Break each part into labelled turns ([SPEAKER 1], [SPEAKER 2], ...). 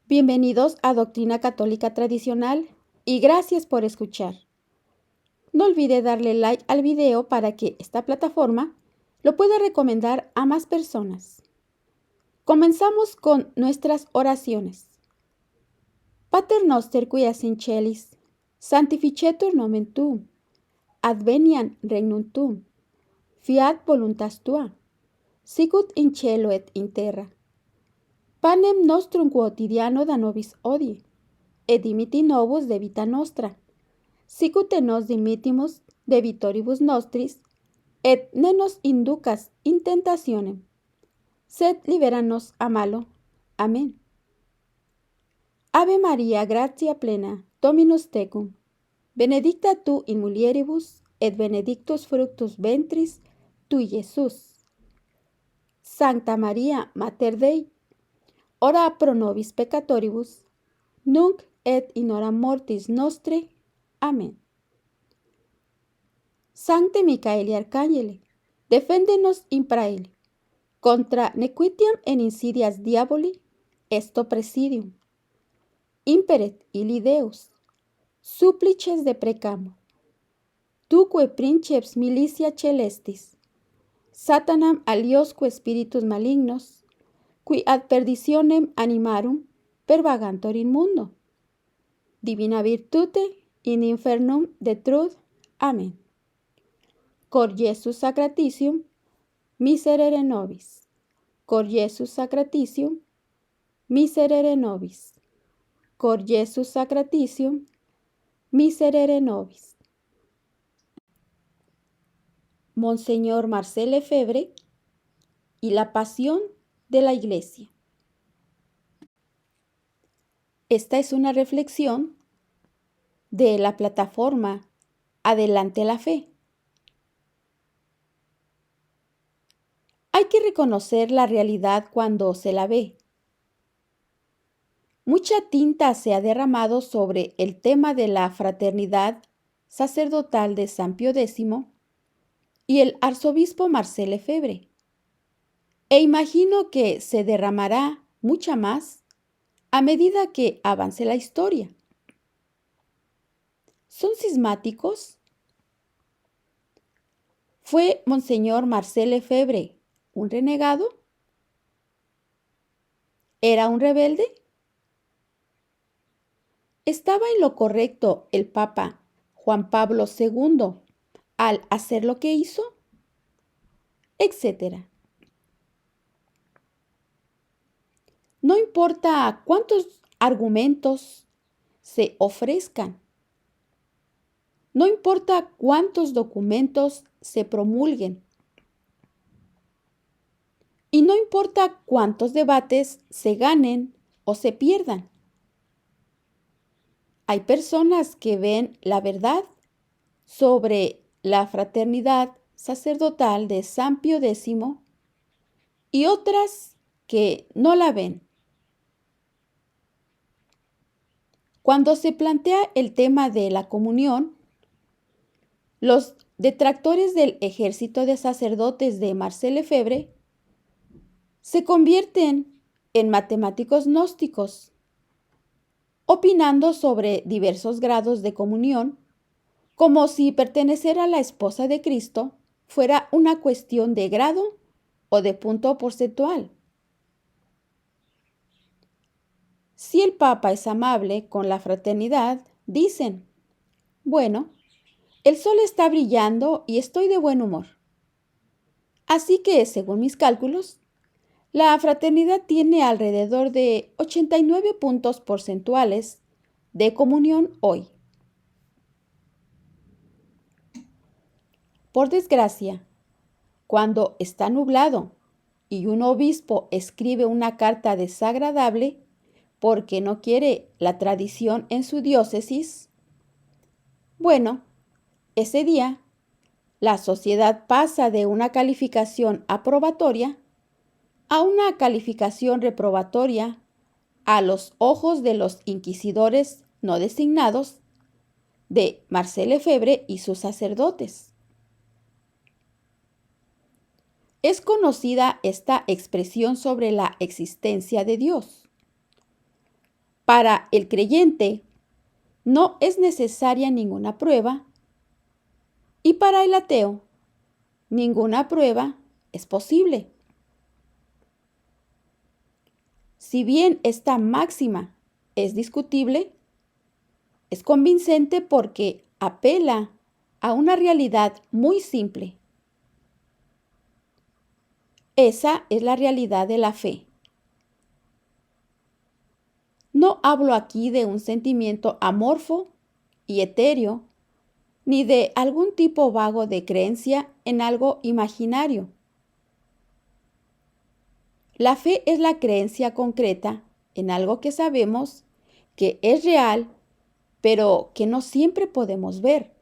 [SPEAKER 1] Bienvenidos a Doctrina Católica Tradicional y gracias por escuchar. No olvide darle like al video para que esta plataforma lo pueda recomendar a más personas. Comenzamos con nuestras oraciones. Pater noster qui es in celis, sanctificetur nomen tuum, adveniat regnum tuum, fiat voluntas tua, sicut in cielo et in terra. Panem nostrum quotidiano da nobis hodie, et dimitti nobis debita nostra, sicut nos dimittimus debitoribus nostris, et ne nos inducas in tentationem, sed libera nos a malo. Amén. Ave Maria, gratia plena, Dominus tecum, benedicta tu in mulieribus, et benedictus fructus ventris tui, Jesús. Sancta Maria, Mater Dei, ora pro nobis peccatoribus, nunc et in hora mortis nostre. Amén. Sancte Micaeli Arcangeli, defende-nos in praeli, contra nequitiam en insidias diaboli, esto presidium. Imperet illi Deus, supplices deprecamur. Tuque princeps militia celestis, Satanam aliosque spiritus malignos, qui ad perditionem animarum pervagantur in mundo. Divina virtute in infernum detrud. Amén. Cor Iesus sacratitium, miserere nobis. Cor Iesus sacratitium, miserere nobis. Cor Iesus sacratitium, miserere nobis. Monseñor Marcel Lefebvre y la pasión de la Iglesia. Esta es una reflexión de la plataforma Adelante la Fe. Hay que reconocer la realidad cuando se la ve. Mucha tinta se ha derramado sobre el tema de la fraternidad sacerdotal de San Pío X y el arzobispo Marcel Lefebvre, e imagino que se derramará mucha más a medida que avance la historia. ¿Son cismáticos? ¿Fue Monseñor Marcel Lefebvre un renegado? ¿Era un rebelde? ¿Estaba en lo correcto el Papa Juan Pablo II al hacer lo que hizo? Etcétera. No importa cuántos argumentos se ofrezcan. No importa cuántos documentos se promulguen. Y no importa cuántos debates se ganen o se pierdan. Hay personas que ven la verdad sobre la fraternidad sacerdotal de San Pío X y otras que no la ven. Cuando se plantea el tema de la comunión, los detractores del ejército de sacerdotes de Marcel Lefebvre se convierten en matemáticos gnósticos, opinando sobre diversos grados de comunión, como si pertenecer a la esposa de Cristo fuera una cuestión de grado o de punto porcentual. Si el Papa es amable con la fraternidad, dicen, bueno, el sol está brillando y estoy de buen humor. Así que, según mis cálculos, la fraternidad tiene alrededor de 89 puntos porcentuales de comunión hoy. Por desgracia, cuando está nublado y un obispo escribe una carta desagradable porque no quiere la tradición en su diócesis, bueno, ese día la sociedad pasa de una calificación aprobatoria a una calificación reprobatoria a los ojos de los inquisidores no designados de Marcel Lefebvre y sus sacerdotes. Es conocida esta expresión sobre la existencia de Dios. Para el creyente no es necesaria ninguna prueba y para el ateo ninguna prueba es posible. Si bien esta máxima es discutible, es convincente porque apela a una realidad muy simple. Esa es la realidad de la fe. No hablo aquí de un sentimiento amorfo y etéreo, ni de algún tipo vago de creencia en algo imaginario. La fe es la creencia concreta en algo que sabemos que es real, pero que no siempre podemos ver.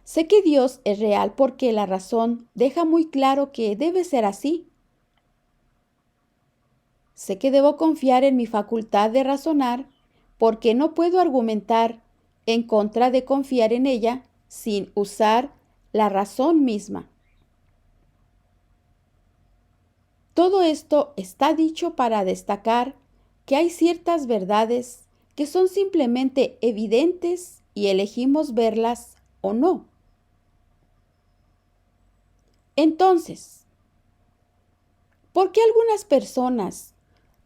[SPEAKER 1] Sé que Dios es real porque la razón deja muy claro que debe ser así. Sé que debo confiar en mi facultad de razonar porque no puedo argumentar en contra de confiar en ella sin usar la razón misma. Todo esto está dicho para destacar que hay ciertas verdades que son simplemente evidentes y elegimos verlas o no. Entonces, ¿por qué algunas personas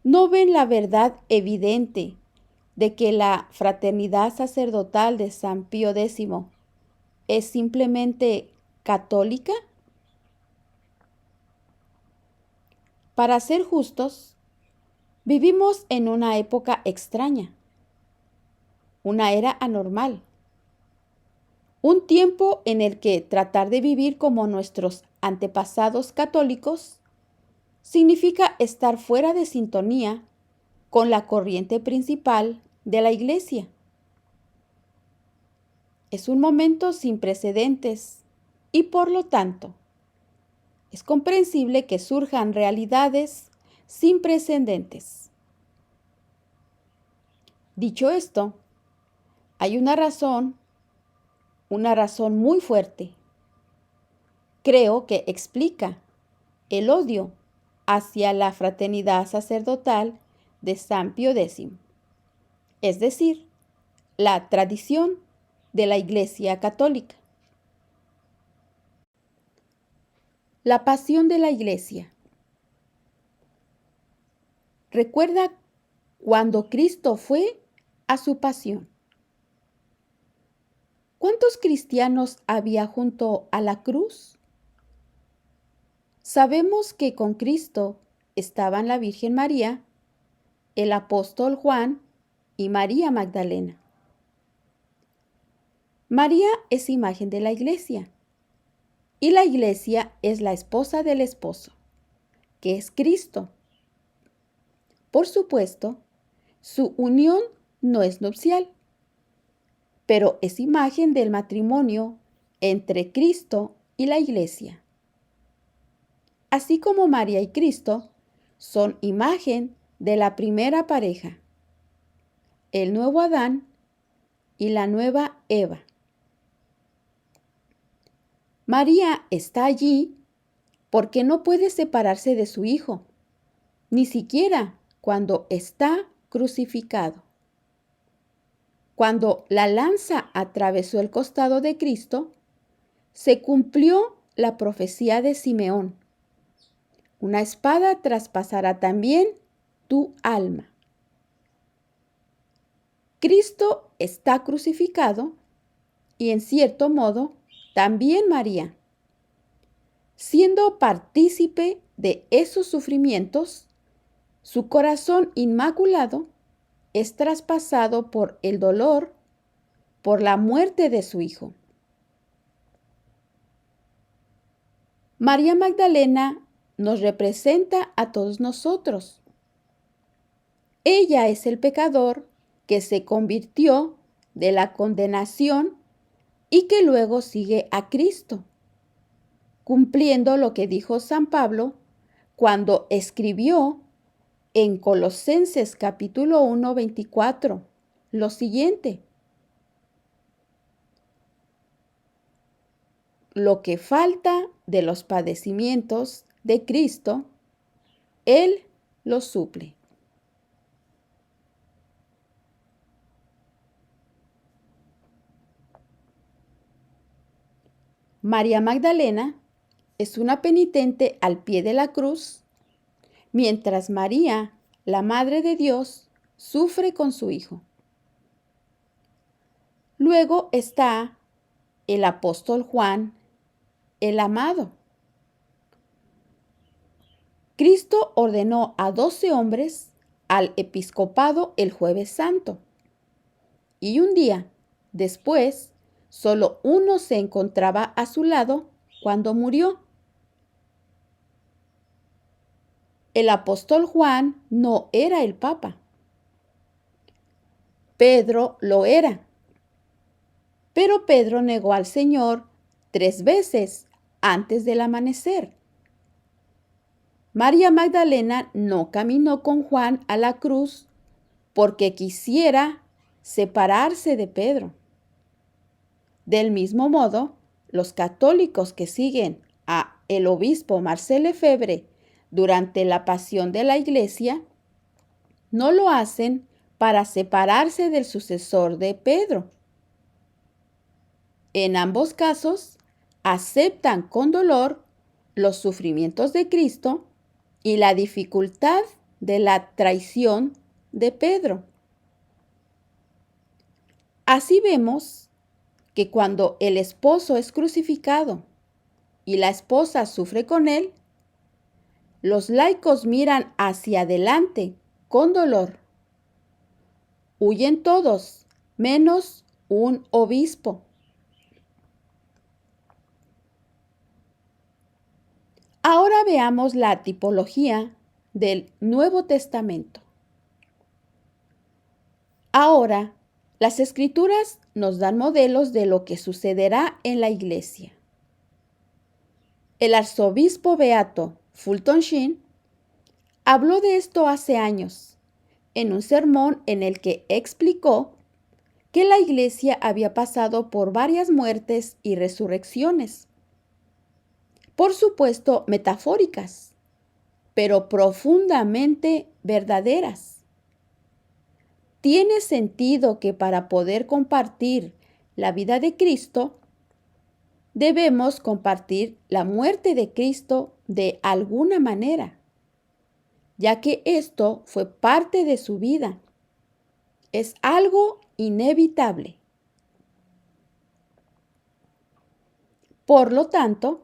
[SPEAKER 1] no ven la verdad evidente de que la fraternidad sacerdotal de San Pío X es simplemente católica? Para ser justos, vivimos en una época extraña, una era anormal, un tiempo en el que tratar de vivir como nuestros antepasados católicos significa estar fuera de sintonía con la corriente principal de la Iglesia. Es un momento sin precedentes y por lo tanto es comprensible que surjan realidades sin precedentes. Dicho esto, hay una razón muy fuerte. Creo que explica el odio hacia la fraternidad sacerdotal de San Pío X, es decir, la tradición de la Iglesia Católica. La pasión de la Iglesia. Recuerda cuando Cristo fue a su pasión. ¿Cuántos cristianos había junto a la cruz? Sabemos que con Cristo estaban la Virgen María, el apóstol Juan y María Magdalena. María es imagen de la Iglesia y la Iglesia es la esposa del esposo, que es Cristo. Por supuesto, su unión no es nupcial, pero es imagen del matrimonio entre Cristo y la Iglesia. Así como María y Cristo son imagen de la primera pareja, el nuevo Adán y la nueva Eva. María está allí porque no puede separarse de su Hijo, ni siquiera cuando está crucificado. Cuando la lanza atravesó el costado de Cristo, se cumplió la profecía de Simeón. Una espada traspasará también tu alma. Cristo está crucificado y en cierto modo también María. Siendo partícipe de esos sufrimientos, su corazón inmaculado es traspasado por el dolor, por la muerte de su Hijo. María Magdalena nos representa a todos nosotros. Ella es el pecador que se convirtió de la condenación y que luego sigue a Cristo, cumpliendo lo que dijo San Pablo cuando escribió en Colosenses capítulo 1, 24, lo siguiente: lo que falta de los padecimientos de Cristo, Él lo suple. María Magdalena es una penitente al pie de la cruz, mientras María, la Madre de Dios, sufre con su Hijo. Luego está el apóstol Juan, el amado. Cristo ordenó a 12 hombres al episcopado el Jueves Santo, y un día después, solo uno se encontraba a su lado cuando murió. El apóstol Juan no era el Papa. Pedro lo era. Pero Pedro negó al Señor 3 veces antes del amanecer. María Magdalena no caminó con Juan a la cruz porque quisiera separarse de Pedro. Del mismo modo, los católicos que siguen a el obispo Marcel Lefebvre durante la pasión de la Iglesia no lo hacen para separarse del sucesor de Pedro. En ambos casos, aceptan con dolor los sufrimientos de Cristo y la dificultad de la traición de Pedro. Así vemos que cuando el esposo es crucificado y la esposa sufre con él, los laicos miran hacia adelante con dolor. Huyen todos, menos un obispo. Ahora veamos la tipología del Nuevo Testamento. Ahora, las Escrituras nos dan modelos de lo que sucederá en la Iglesia. El arzobispo beato Fulton Sheen habló de esto hace años, en un sermón en el que explicó que la Iglesia había pasado por varias muertes y resurrecciones. Por supuesto, metafóricas, pero profundamente verdaderas. Tiene sentido que para poder compartir la vida de Cristo, debemos compartir la muerte de Cristo de alguna manera, ya que esto fue parte de su vida. Es algo inevitable. Por lo tanto,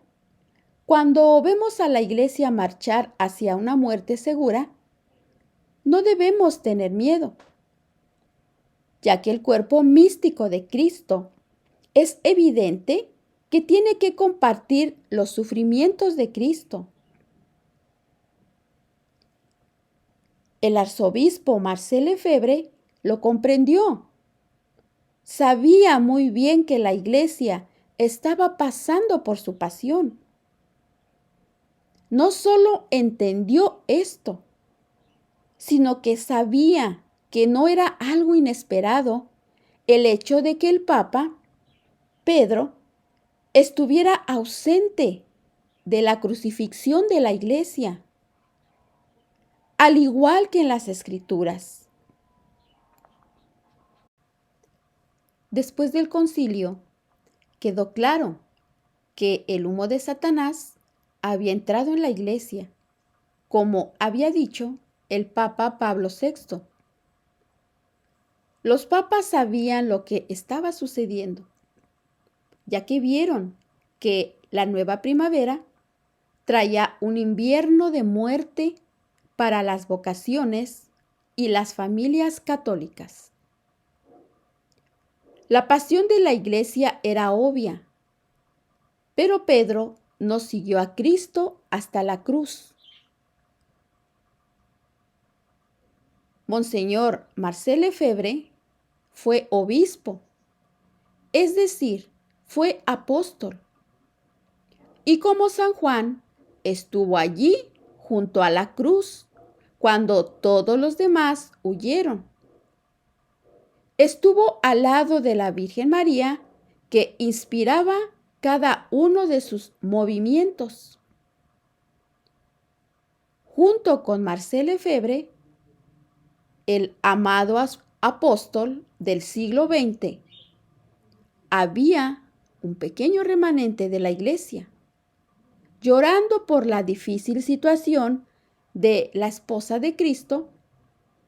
[SPEAKER 1] cuando vemos a la Iglesia marchar hacia una muerte segura, no debemos tener miedo, ya que el cuerpo místico de Cristo es evidente que tiene que compartir los sufrimientos de Cristo. El arzobispo Marcel Lefebvre lo comprendió. Sabía muy bien que la Iglesia estaba pasando por su pasión. No solo entendió esto, sino que sabía que no era algo inesperado el hecho de que el Papa, Pedro, estuviera ausente de la crucifixión de la Iglesia, al igual que en las Escrituras. Después del concilio, quedó claro que el humo de Satanás había entrado en la Iglesia, como había dicho el Papa Pablo VI. Los papas sabían lo que estaba sucediendo, ya que vieron que la nueva primavera traía un invierno de muerte para las vocaciones y las familias católicas. La pasión de la Iglesia era obvia, pero Pedro no siguió a Cristo hasta la cruz. Monseñor Marcel Lefebvre fue obispo, es decir, fue apóstol. Y como San Juan, estuvo allí junto a la cruz cuando todos los demás huyeron. Estuvo al lado de la Virgen María, que inspiraba cada uno de sus movimientos. Junto con Marcel Lefebvre, el amado apóstol del siglo XX, había un pequeño remanente de la iglesia, llorando por la difícil situación de la esposa de Cristo,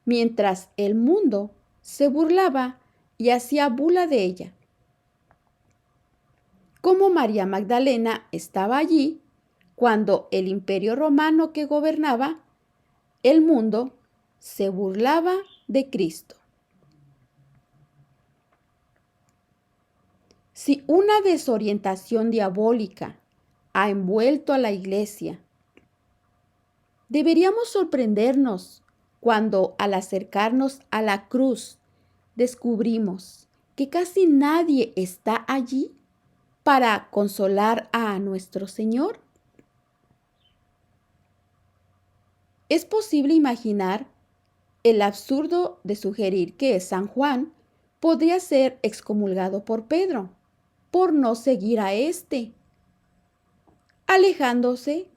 [SPEAKER 1] mientras el mundo se burlaba y hacía bula de ella. Como María Magdalena estaba allí cuando el imperio romano que gobernaba el mundo se burlaba de Cristo. Si una desorientación diabólica ha envuelto a la iglesia, deberíamos sorprendernos cuando al acercarnos a la cruz descubrimos que casi nadie está allí para consolar a nuestro Señor. Es posible imaginar el absurdo de sugerir que San Juan podría ser excomulgado por Pedro por no seguir a éste, alejándose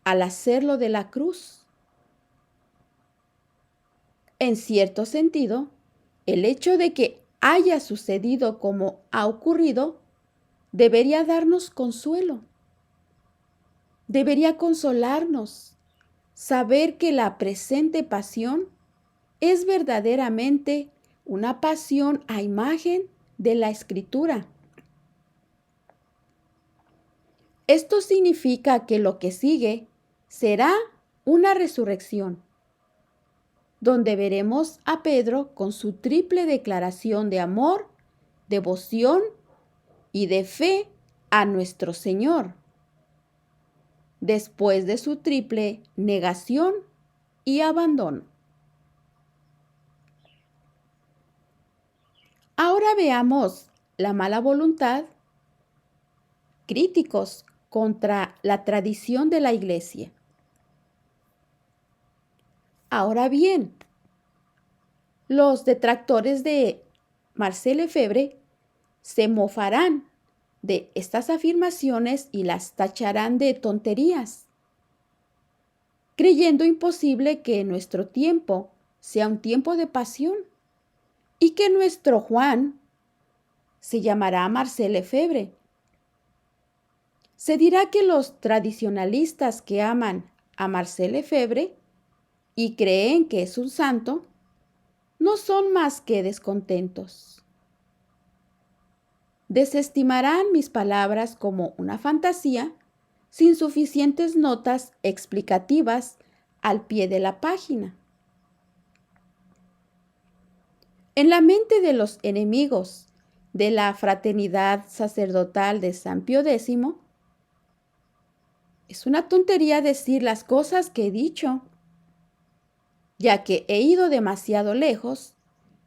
[SPEAKER 1] al hacerlo de la cruz. En cierto sentido, el hecho de que haya sucedido como ha ocurrido debería darnos consuelo. Debería consolarnos saber que la presente pasión es verdaderamente una pasión a imagen de la Escritura. Esto significa que lo que sigue será una resurrección, donde veremos a Pedro con su triple declaración de amor, devoción y de fe a nuestro Señor, después de su triple negación y abandono. Ahora veamos la mala voluntad, críticos contra la tradición de la Iglesia. Ahora bien, los detractores de Marcel Lefebvre se mofarán de estas afirmaciones y las tacharán de tonterías, creyendo imposible que nuestro tiempo sea un tiempo de pasión y que nuestro Juan se llamará Marcel Lefebvre. Se dirá que los tradicionalistas que aman a Marcel Lefebvre y creen que es un santo, no son más que descontentos. Desestimarán mis palabras como una fantasía sin suficientes notas explicativas al pie de la página. En la mente de los enemigos de la fraternidad sacerdotal de San Pío X, es una tontería decir las cosas que he dicho, ya que he ido demasiado lejos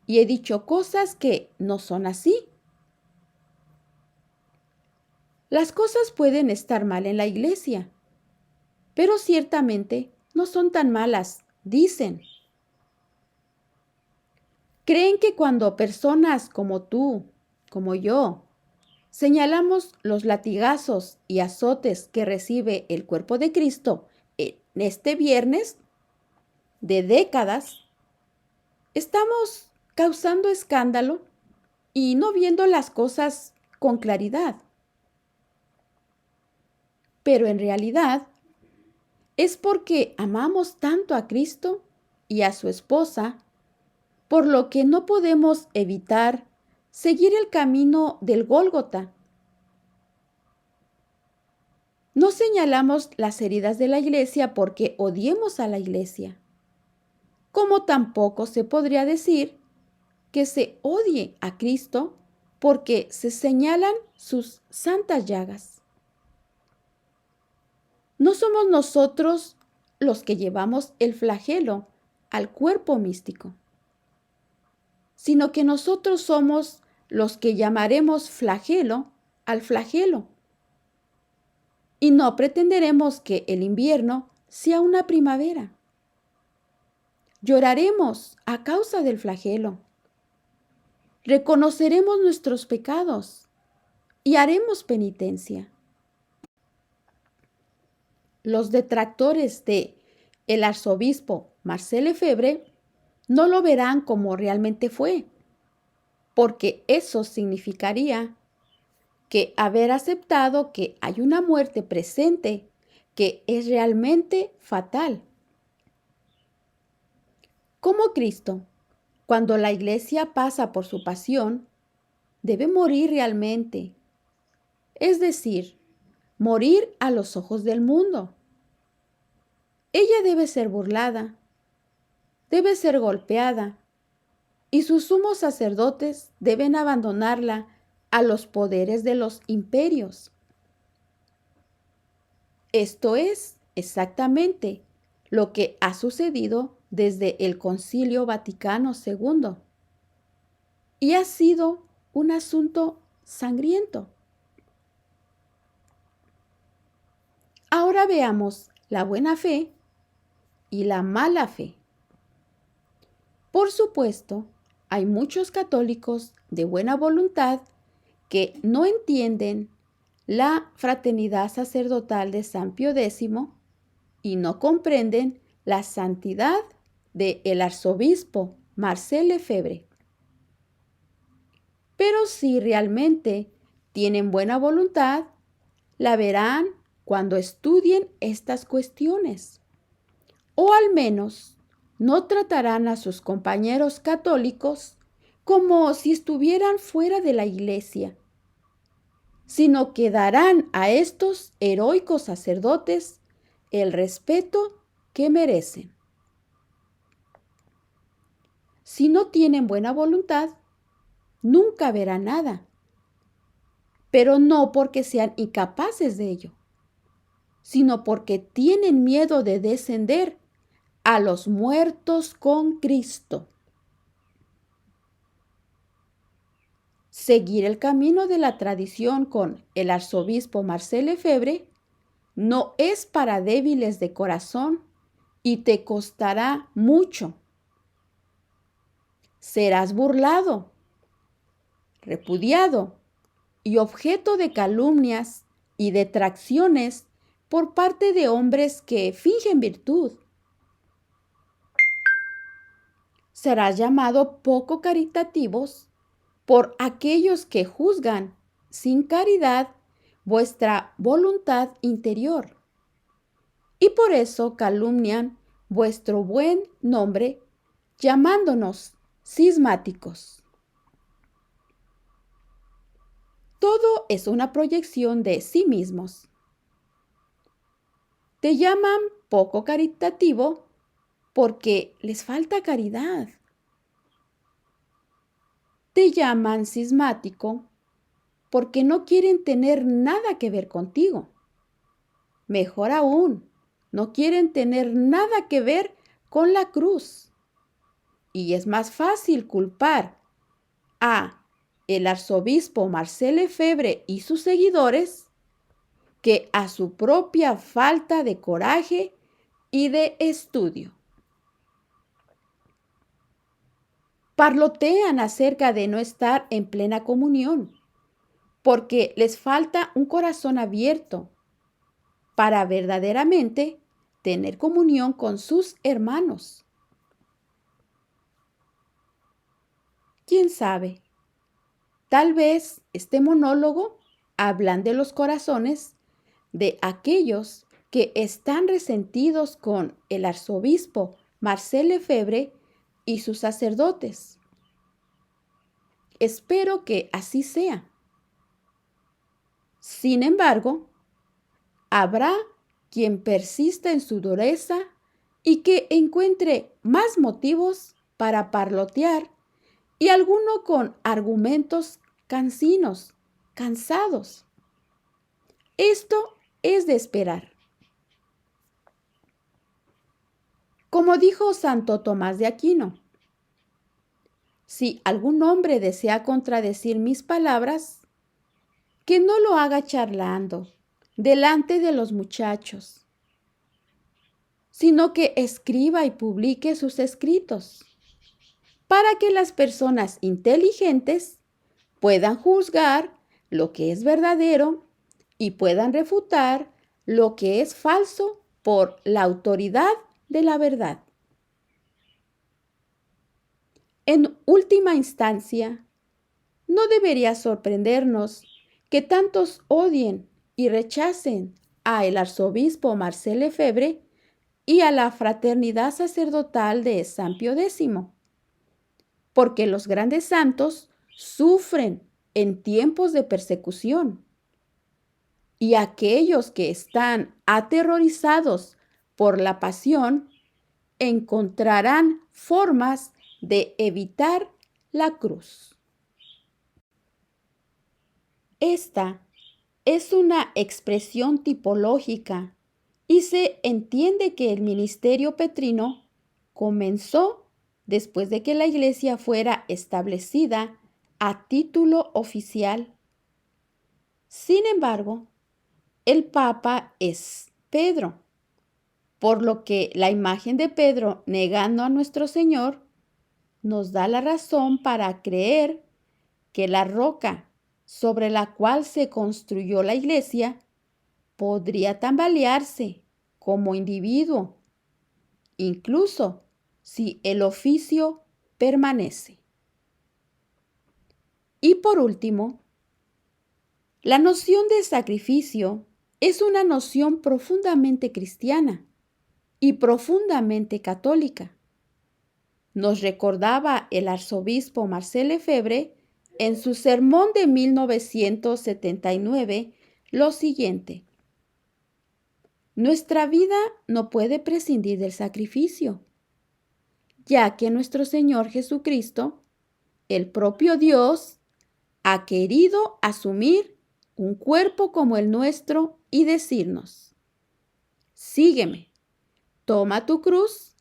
[SPEAKER 1] y he dicho cosas que no son así. Las cosas pueden estar mal en la iglesia, pero ciertamente no son tan malas, dicen. Creen que cuando personas como tú, como yo, señalamos los latigazos y azotes que recibe el cuerpo de Cristo en este viernes de décadas, estamos causando escándalo y no viendo las cosas con claridad. Pero en realidad es porque amamos tanto a Cristo y a su esposa, por lo que no podemos evitar seguir el camino del Gólgota. No señalamos las heridas de la iglesia porque odiemos a la iglesia, como tampoco se podría decir que se odie a Cristo porque se señalan sus santas llagas. No somos nosotros los que llevamos el flagelo al cuerpo místico, sino que nosotros somos los que llamaremos flagelo al flagelo. Y no pretenderemos que el invierno sea una primavera. Lloraremos a causa del flagelo. Reconoceremos nuestros pecados y haremos penitencia. Los detractores de el arzobispo Marcel Lefebvre no lo verán como realmente fue, porque eso significaría que haber aceptado que hay una muerte presente que es realmente fatal. Como Cristo, cuando la iglesia pasa por su pasión, debe morir realmente, es decir, morir a los ojos del mundo. Ella debe ser burlada, debe ser golpeada, y sus sumos sacerdotes deben abandonarla a los poderes de los imperios. Esto es exactamente lo que ha sucedido desde el Concilio Vaticano II y ha sido un asunto sangriento. Ahora veamos la buena fe y la mala fe. Por supuesto, hay muchos católicos de buena voluntad que no entienden la fraternidad sacerdotal de San Pío X y no comprenden la santidad del arzobispo Marcel Lefebvre. Pero si realmente tienen buena voluntad, la verán cuando estudien estas cuestiones. O al menos no tratarán a sus compañeros católicos como si estuvieran fuera de la iglesia, sino que darán a estos heroicos sacerdotes el respeto que merecen. Si no tienen buena voluntad, nunca verán nada, pero no porque sean incapaces de ello, sino porque tienen miedo de descender a los muertos con Cristo. Seguir el camino de la tradición con el arzobispo Marcel Lefebvre no es para débiles de corazón y te costará mucho. Serás burlado, repudiado y objeto de calumnias y detracciones por parte de hombres que fingen virtud. Serás llamado poco caritativos por aquellos que juzgan sin caridad vuestra voluntad interior y por eso calumnian vuestro buen nombre llamándonos cismáticos. Todo es una proyección de sí mismos. Te llaman poco caritativo porque les falta caridad. Te llaman cismático porque no quieren tener nada que ver contigo. Mejor aún, no quieren tener nada que ver con la cruz. Y es más fácil culpar a el arzobispo Marcel Lefebvre y sus seguidores que a su propia falta de coraje y de estudio. Parlotean acerca de no estar en plena comunión, porque les falta un corazón abierto para verdaderamente tener comunión con sus hermanos. ¿Quién sabe? Tal vez este monólogo hablan de los corazones de aquellos que están resentidos con el arzobispo Marcel Lefebvre y sus sacerdotes. Espero que así sea. Sin embargo, habrá quien persista en su dureza y que encuentre más motivos para parlotear y alguno con argumentos cansinos, cansados. Esto es de esperar. Como dijo Santo Tomás de Aquino, si algún hombre desea contradecir mis palabras, que no lo haga charlando delante de los muchachos, sino que escriba y publique sus escritos, para que las personas inteligentes puedan juzgar lo que es verdadero y puedan refutar lo que es falso por la autoridad de la verdad. En última instancia, no debería sorprendernos que tantos odien y rechacen a el arzobispo Marcel Lefebvre y a la fraternidad sacerdotal de San Pío X, porque los grandes santos sufren en tiempos de persecución, y aquellos que están aterrorizados por la pasión encontrarán formas de evitar la cruz. Esta es una expresión tipológica y se entiende que el ministerio petrino comenzó después de que la Iglesia fuera establecida a título oficial. Sin embargo, el Papa es Pedro, por lo que la imagen de Pedro negando a nuestro Señor nos da la razón para creer que la roca sobre la cual se construyó la Iglesia podría tambalearse como individuo, incluso si el oficio permanece. Y por último, la noción de sacrificio es una noción profundamente cristiana y profundamente católica. Nos recordaba el arzobispo Marcel Lefebvre en su sermón de 1979 lo siguiente: nuestra vida no puede prescindir del sacrificio, ya que nuestro Señor Jesucristo, el propio Dios, ha querido asumir un cuerpo como el nuestro y decirnos: sígueme, toma tu cruz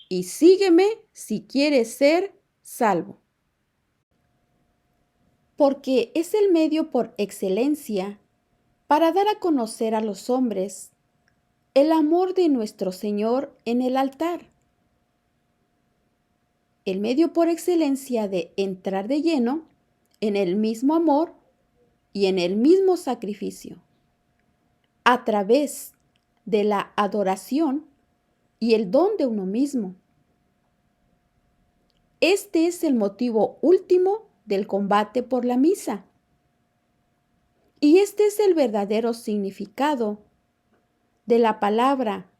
[SPEAKER 1] y sígueme si quieres ser salvo. Porque es el medio por excelencia para dar a conocer a los hombres el amor de nuestro Señor en el altar. El medio por excelencia de entrar de lleno en el mismo amor y en el mismo sacrificio, a través de la adoración y el don de uno mismo. Este es el motivo último del combate por la misa. Y este es el verdadero significado de la palabra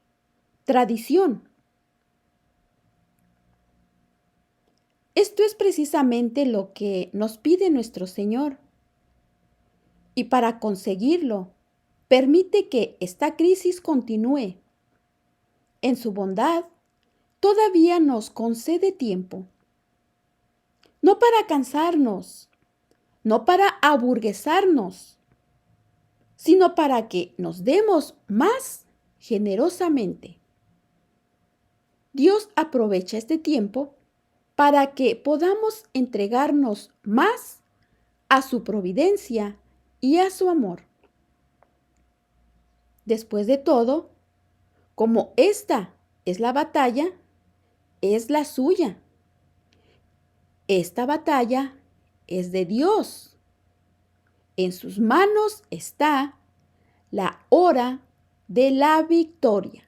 [SPEAKER 1] tradición. Esto es precisamente lo que nos pide nuestro Señor. Y para conseguirlo, permite que esta crisis continúe. En su bondad, todavía nos concede tiempo. No para cansarnos, no para aburguesarnos, sino para que nos demos más generosamente. Dios aprovecha este tiempo para que podamos entregarnos más a su providencia y a su amor. Después de todo, como esta es la batalla, es la suya. Esta batalla es de Dios. En sus manos está la hora de la victoria.